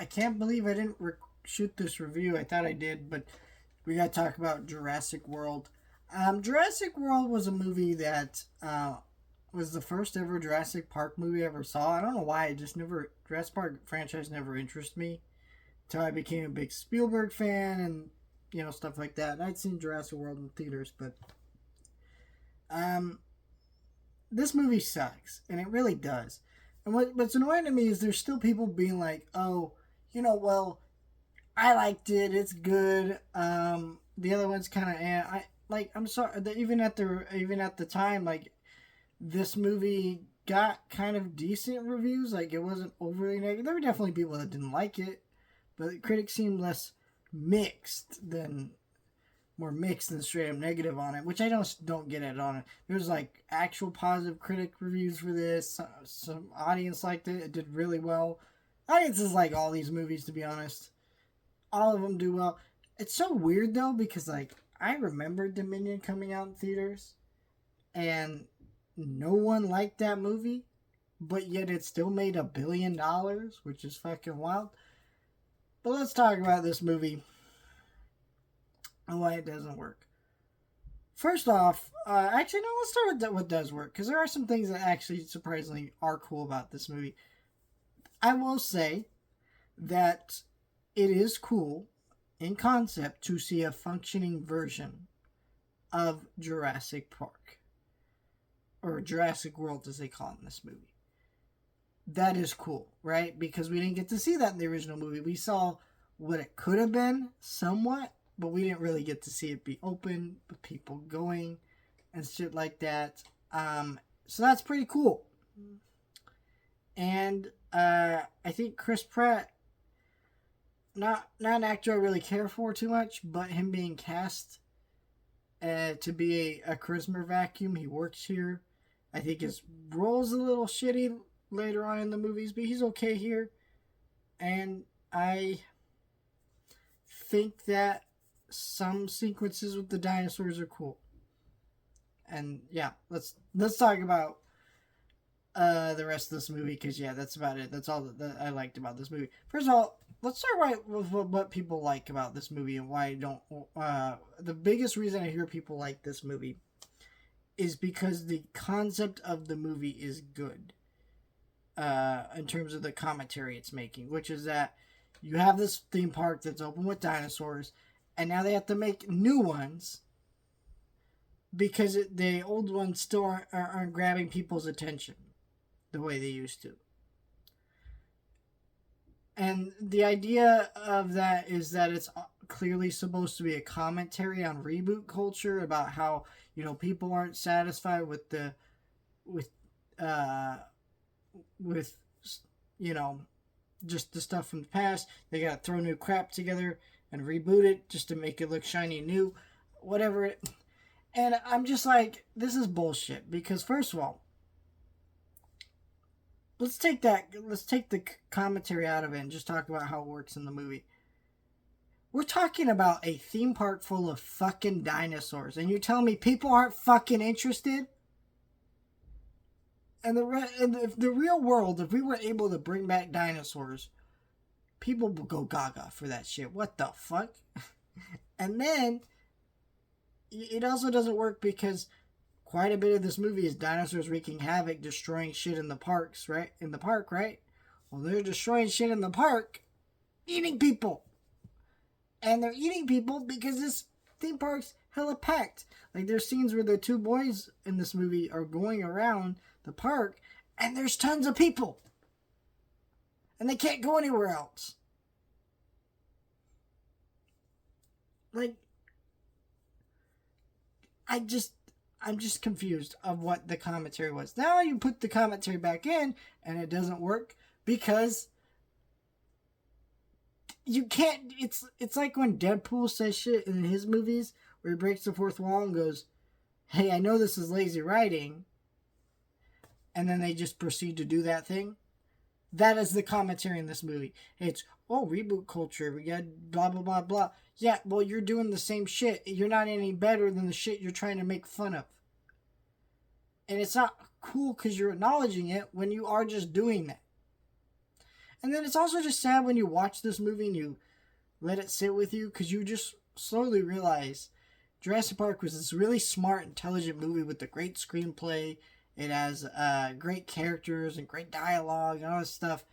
I can't believe I didn't shoot this review. I thought I did, but we got to talk about Jurassic World. Jurassic World was a movie that was the first ever Jurassic Park movie I ever saw. I don't know why. It just never, Jurassic Park franchise never interested me until I became a big Spielberg fan and, stuff like that. And I'd seen Jurassic World in theaters, but um, this movie sucks. And it really does. And what's annoying to me is there's still people being like, oh, well, I liked it. It's good. The other one's kind of, I like. I'm sorry. Even at the time, like this movie got kind of decent reviews. Like it wasn't overly negative. There were definitely people that didn't like it, but critics seemed less mixed than more mixed than straight up negative on it, which I don't get it on it. There's like actual positive critic reviews for this. Some audience liked it. It did really well. Audiences like all these movies, to be honest. All of them do well. It's so weird though because like I remember Dominion coming out in theaters, and no one liked that movie, but yet it still made $1 billion, which is fucking wild. But let's talk about this movie and why it doesn't work. First off, actually, no, let's start with what does work, because there are some things that actually surprisingly are cool about this movie. I will say that it is cool in concept to see a functioning version of Jurassic Park, or Jurassic World as they call it in this movie. That is cool, right? Because we didn't get to see that in the original movie. We saw what it could have been somewhat, but we didn't really get to see it be open with people going and shit like that. So that's pretty cool. And I think Chris Pratt, not an actor I really care for too much, but him being cast to be a charisma vacuum, he works here. I think his role's a little shitty later on in the movies, but he's okay here. And I think that some sequences with the dinosaurs are cool. And yeah, let's talk about the rest of this movie, because yeah, that's about it. That's all that I liked about this movie. First of all, let's start right with what people like about this movie and why I don't. The biggest reason I hear people like this movie is because the concept of the movie is good. In terms of the commentary it's making, which is that you have this theme park that's open with dinosaurs, and now they have to make new ones because the old ones still aren't grabbing people's attention the way they used to. And the idea of that is that it's clearly supposed to be a commentary on reboot culture about how, people aren't satisfied with with just the stuff from the past. They gotta throw new crap together and reboot it just to make it look shiny new, whatever. And I'm just like, this is bullshit, because first of all, let's take the commentary out of it and just talk about how it works in the movie. We're talking about a theme park full of fucking dinosaurs, and you tell me people aren't fucking interested? And the real world, if we were able to bring back dinosaurs, people would go gaga for that shit. What the fuck? And then it also doesn't work because quite a bit of this movie is dinosaurs wreaking havoc, destroying shit in the parks, right? In the park, right? Well, they're destroying shit in the park, eating people. And they're eating people because this theme park's hella packed. Like, there's scenes where the two boys in this movie are going around the park, and there's tons of people. And they can't go anywhere else. Like, I'm just confused of what the commentary was. Now you put the commentary back in, and it doesn't work because you can't. It's like when Deadpool says shit in his movies where he breaks the fourth wall and goes, "Hey, I know this is lazy writing," and then they just proceed to do that thing. That is the commentary in this movie. It's, oh, reboot culture. We got blah, blah, blah, blah. Yeah, well, you're doing the same shit. You're not any better than the shit you're trying to make fun of. And it's not cool because you're acknowledging it when you are just doing that. And then it's also just sad when you watch this movie and you let it sit with you, because you just slowly realize Jurassic Park was this really smart, intelligent movie with a great screenplay. It has great characters and great dialogue and all this stuff.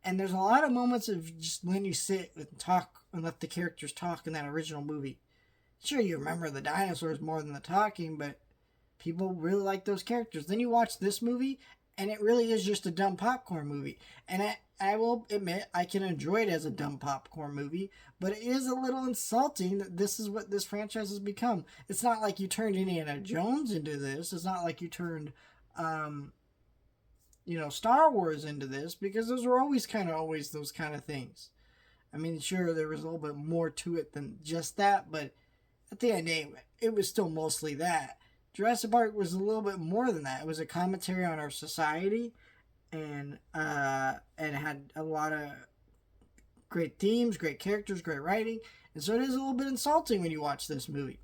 And there's a lot of moments of just letting you sit and talk and let the characters talk in that original movie. Sure, you remember the dinosaurs more than the talking, but people really like those characters. Then you watch this movie, and it really is just a dumb popcorn movie. And I will admit, I can enjoy it as a dumb popcorn movie, but it is a little insulting that this is what this franchise has become. It's not like you turned Indiana Jones into this. It's not like you turned, Star Wars into this, because those were always those kind of things. I mean, sure, there was a little bit more to it than just that, but at the end of the day, it was still mostly that. Jurassic Park was a little bit more than that. It was a commentary on our society, and it had a lot of great themes, great characters, great writing, and so it is a little bit insulting when you watch this movie.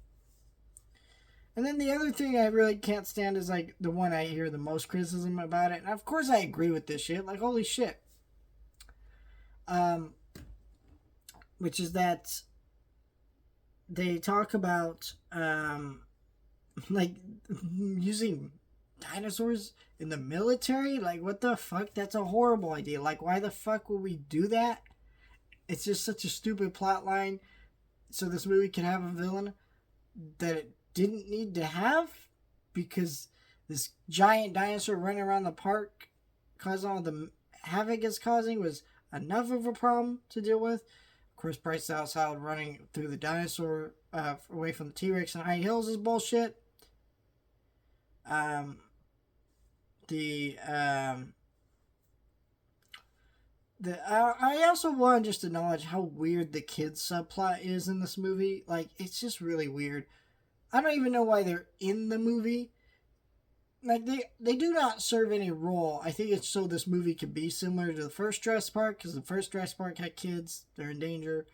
And then the other thing I really can't stand is like the one I hear the most criticism about it, and of course I agree with this shit. Like, holy shit. Which is that they talk about like using dinosaurs in the military. Like, what the fuck? That's a horrible idea. Like, why the fuck would we do that? It's just such a stupid plot line. So this movie can have a villain that it didn't need to have, because this giant dinosaur running around the park causing all the havoc it's causing was enough of a problem to deal with. Of course, Bryce Dallas Howard running through the dinosaur away from the T-Rex and high hills is bullshit. I also want to just acknowledge how weird the kids subplot is in this movie. Like, it's just really weird. I don't even know why they're in the movie. Like, they do not serve any role. I think it's so this movie could be similar to the first Jurassic Park, because the first Jurassic Park had kids. They're in danger.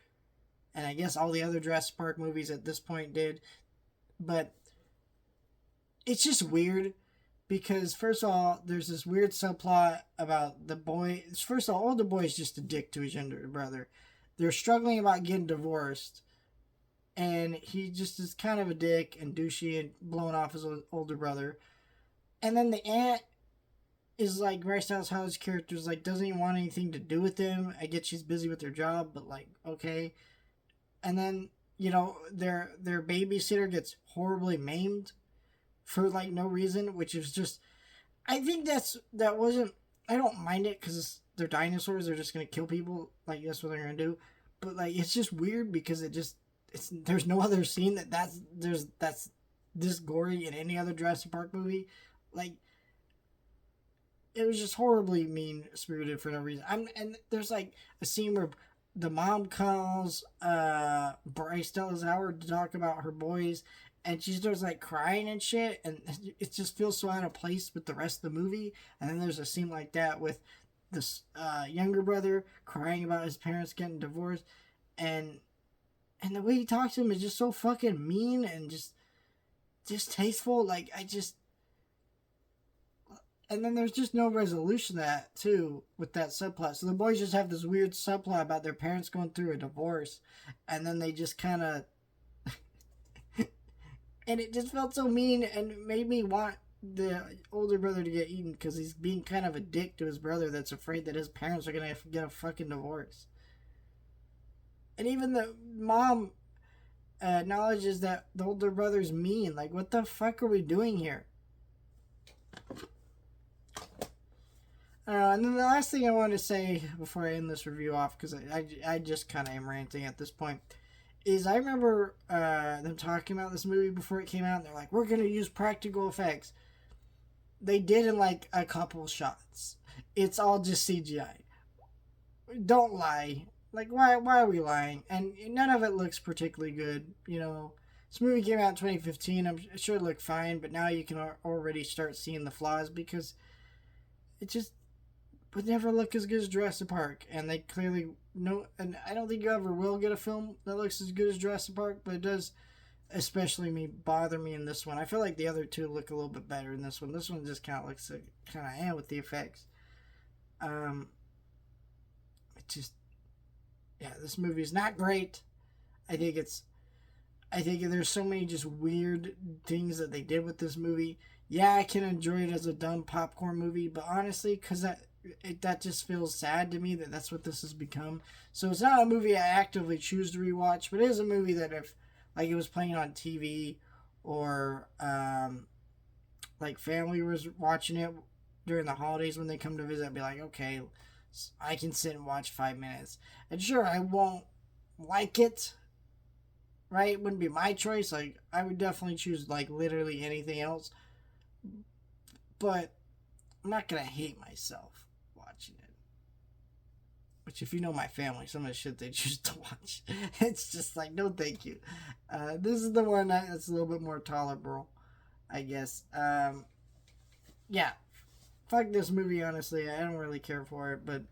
And I guess all the other Jurassic Park movies at this point did. But it's just weird, because first of all, there's this weird subplot about the boy. First of all, older boy is just a dick to his younger brother. They're struggling about getting divorced, and he just is kind of a dick and douchey and blowing off his older brother. And then the aunt is like, Bryce Dallas Howard's character is like, doesn't even want anything to do with him. I get she's busy with her job, but like, okay. And then, their babysitter gets horribly maimed for like no reason, which is just, I think that wasn't, I don't mind it, because they're dinosaurs, they're just gonna kill people, like that's what they're gonna do. But like, it's just weird, because there's no other scene that's this gory in any other Jurassic Park movie. Like, it was just horribly mean spirited for no reason. And there's like a scene where the mom calls Bryce Dallas Howard to talk about her boys, and she starts like crying and shit, and it just feels so out of place with the rest of the movie. And then there's a scene like that with this younger brother crying about his parents getting divorced, and the way he talks to him is just so fucking mean and just distasteful. Like, and then there's just no resolution to that, too, with that subplot. So the boys just have this weird subplot about their parents going through a divorce, and then they just kind of... and it just felt so mean, and made me want the older brother to get eaten, because he's being kind of a dick to his brother that's afraid that his parents are going to get a fucking divorce. And even the mom acknowledges that the older brother's mean. Like, what the fuck are we doing here? And then the last thing I want to say before I end this review off, because I just kind of am ranting at this point, is I remember them talking about this movie before it came out, and they're like, we're going to use practical effects. They did in like a couple shots. It's all just CGI. Don't lie. Like, why are we lying? And none of it looks particularly good. This movie came out in 2015. I'm sure it looked fine, but now you can already start seeing the flaws, because it just would never look as good as Jurassic Park. And they clearly know, and I don't think you ever will get a film that looks as good as Jurassic Park, but it does especially bother me in this one. I feel like the other two look a little bit better in this one. This one just kind of looks kind of with the effects. just, yeah, this movie is not great. I think it's, I think there's so many just weird things that they did with this movie. Yeah, I can enjoy it as a dumb popcorn movie, but honestly, because that just feels sad to me that that's what this has become. So it's not a movie I actively choose to rewatch, but it is a movie that if like it was playing on TV or like family was watching it during the holidays when they come to visit, I'd be like, okay, I can sit and watch 5 minutes. And sure, I won't like it, right? It wouldn't be my choice. Like, I would definitely choose, like, literally anything else. But I'm not going to hate myself watching it. Which, if you know my family, some of the shit they choose to watch, it's just like, no thank you. This is the one that's a little bit more tolerable, I guess. Yeah. Fuck this movie, honestly. I don't really care for it, but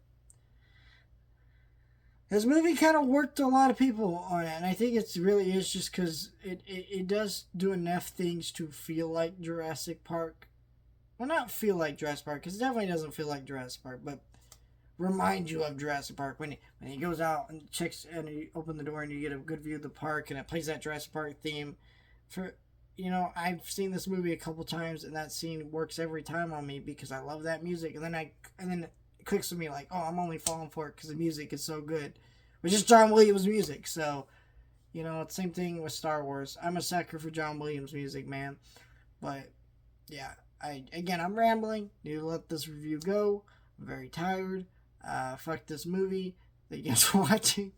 this movie kind of worked a lot of people on it, and I think it really is just because it does do enough things to feel like Jurassic Park. Well, not feel like Jurassic Park, because it definitely doesn't feel like Jurassic Park, but remind you of Jurassic Park when he goes out and checks and you open the door and you get a good view of the park and it plays that Jurassic Park theme. For I've seen this movie a couple times and that scene works every time on me because I love that music, and then it clicks with me like, oh, I'm only falling for it because the music is so good, which is John Williams music. So same thing with Star Wars. I'm a sucker for John Williams music, man. But yeah, I'm rambling. Need to let this review go. I'm very tired. Fuck this movie. Thank you guys for watching.